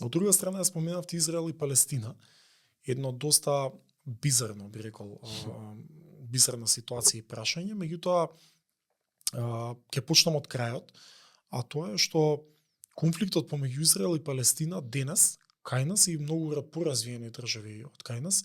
Од друга страна, ја споменавте Израел и Палестина, едно доста бизарно, би рекол, бизарна ситуација и прашање, меѓутоа ќе почнам од крајот, а тоа е што конфликтот помеѓу Израел и Палестина денес, кај нас и многу поразвиени држави од кај нас,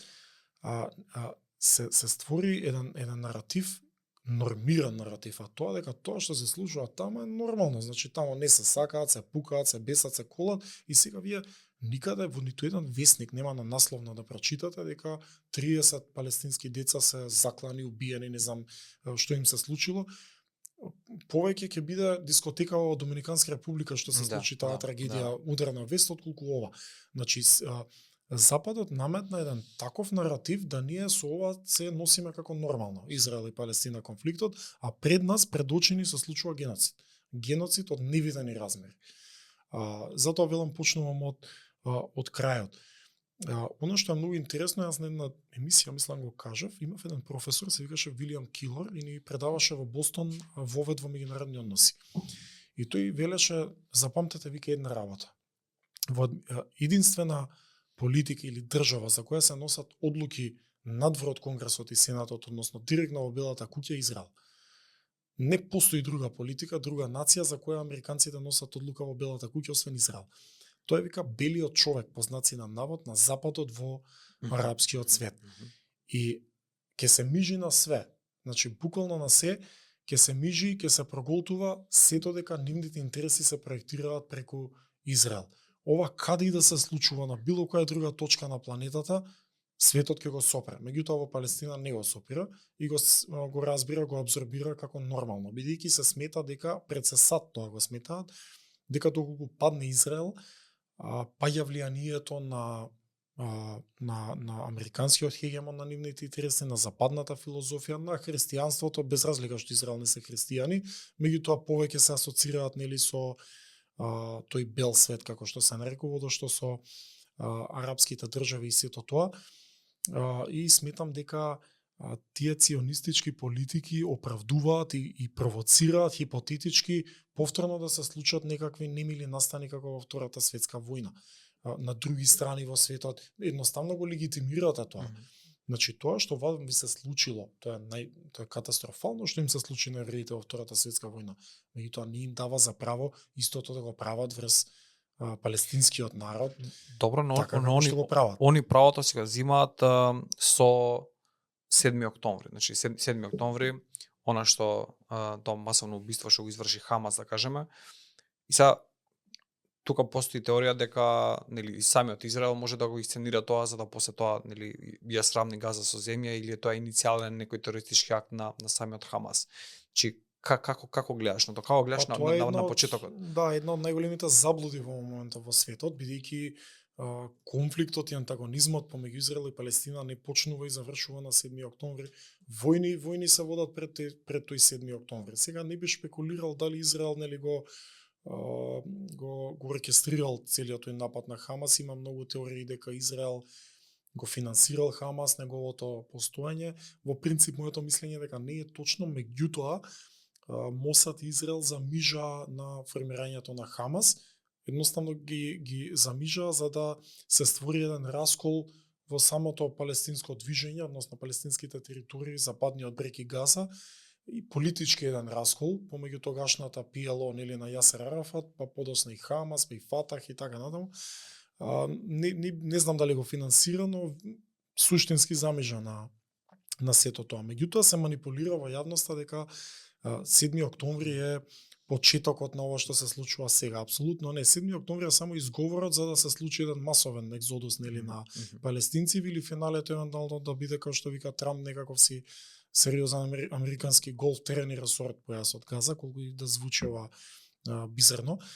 се створи еден наратив, нормиран наратив, а тоа дека тоа што се случува тама е нормално, значи тамо не се сакаат, се пукаат, се бесат, се колат и сега вие никаде во ниту еден весник нема на насловно да прочитате дека 30 палестински деца се заклани, убиени, не знам што им се случило. Повеќе ќе биде дискотекава во Доминиканска република што се случи таа трагедија, ударна вест отколку ова. Значи Западот наметна еден таков наратив да ние со ова се носиме како нормално, Израел и Палестина конфликтот, а пред нас, пред очи ни се случува геноцид. Геноцид од невидени размери. Затоа велам почнувам од крајот. Оно што е многу интересно, јас на една емисија, мислам го кажав, имав еден професор, се викаше Вилијам Килор и ни предаваше во Бостон вовед во меѓународни односи. И тој велеше, запамтете, вика една работа. Во единствена политика или држава за која се носат одлуки надвор од Конгресот и Сенатот, односно директно во Белата куќа, Израел. Не постои друга политика, друга нација за која американците носат одлука во Белата куќа освен Израел. Тоа е, вика, белиот човек, по знаци на навод, на западот во арапскиот свет. И ќе се мижи на све, значи буквално на се, ќе се мижи и ќе се проголтува сето дека нивните интереси се проектираат преку Израел. Ова каде и да се случува на било која друга точка на планетата, светот ќе го сопре. Меѓутоа во Палестина не го сопира и го разбира, го абсорбира како нормално, бидејќи се смета дека пред се сад тоа го сметаат, дека доколку падне Израел, паѓа влијанието на американскиот хегемон на нивните интереси, на западната филозофија, на христијанството, без разлика што Израел не се христијани, меѓутоа повеќе се асоцираат нели со тој бел свет, како што се нарекува, што со арапските држави и сето тоа. И сметам дека тие ционистички политики оправдуваат и провоцираат хипотетички повторно да се случат некакви немили настани како во Втората светска војна. На други страни во светот едноставно го легитимирате тоа. Значи тоа што би се случило, тоа е катастрофално што им се случи на евреите во Втората светска војна. Меѓутоа не им дава за право истото да го прават врз палестинскиот народ. Добро, но они правото си го земаат со 7 октомври. Значи 7 октомври, она што тоа масовно убиство што го изврши Хамас, да кажеме. И сега тука постои теорија дека нели самиот Израел може да го исценира тоа за да после тоа нели ја сравни Газа со земја, или е тоа иницијален некој терористички акт на самиот Хамас. Значи како гледаш на тоа? Како гледаш на почетокот? Да, една од најголемите заблуди во моментот во светот, бидејќи конфликтот и антагонизмот помеѓу Израел и Палестина не почнува и завршува на 7 октомври. Војни се водат пред тој 7 октомври. Сега не би шпекулирал дали Израел нели го оркестрирал целиот тој напад на Хамас. Има многу теории дека Израел го финансирал Хамас, неговото постоење. Во принцип, моето мислење дека не е точно, меѓутоа Мосад и Израел замижа на формирањето на Хамас. Едноставно ги замижа за да се створи еден раскол во самото палестинско движење, односно палестинските територии, западниот брег и Газа, и политички еден раскол помеѓу тогашната ПЛО нели на Јасер Арафат, па подосна и Хамас, па и Фатах и така натаму. Не знам дали го финансира, но суштински замижа на сето тоа. Меѓутоа се манипулира во јавноста дека 7 октомври е почетокот на ова што се случува сега. Апсолутно не. 7 октомври е само изговорот за да се случи еден масовен екзодус нели на палестинци, или финалето евентуално да биде како што вика Трамп некаков си сериозен американски голф терен и ресорт појас од Газа, колку и да звучи ова бизарно.